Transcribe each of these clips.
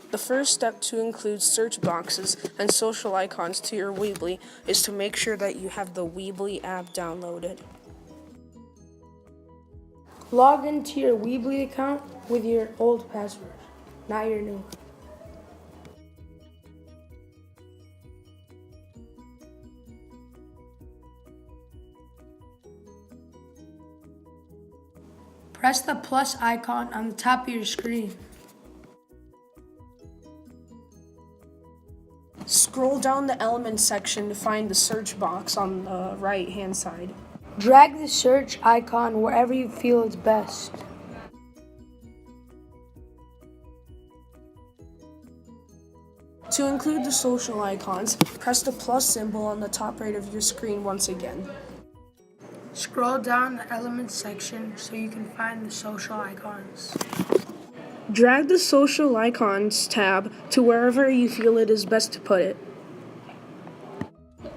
The first step to include search boxes and social icons to your Weebly is to make sure that you have the Weebly app downloaded. Log into your Weebly account with your old password, not your new one. Press the plus icon on the top of your screen. Scroll down the Elements section to find the search box on the right-hand side. Drag the search icon wherever you feel it's best. To include the social icons, press the plus symbol on the top right of your screen once again. Scroll down the Elements section so you can find the social icons. Drag the Social Icons tab to wherever you feel it is best to put it.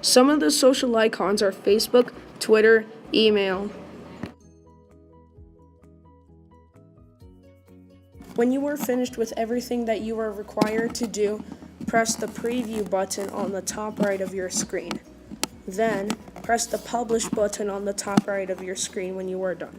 Some of the social icons are Facebook, Twitter, email. When you are finished with everything that you are required to do, press the Preview button on the top right of your screen. Then, press the Publish button on the top right of your screen when you are done.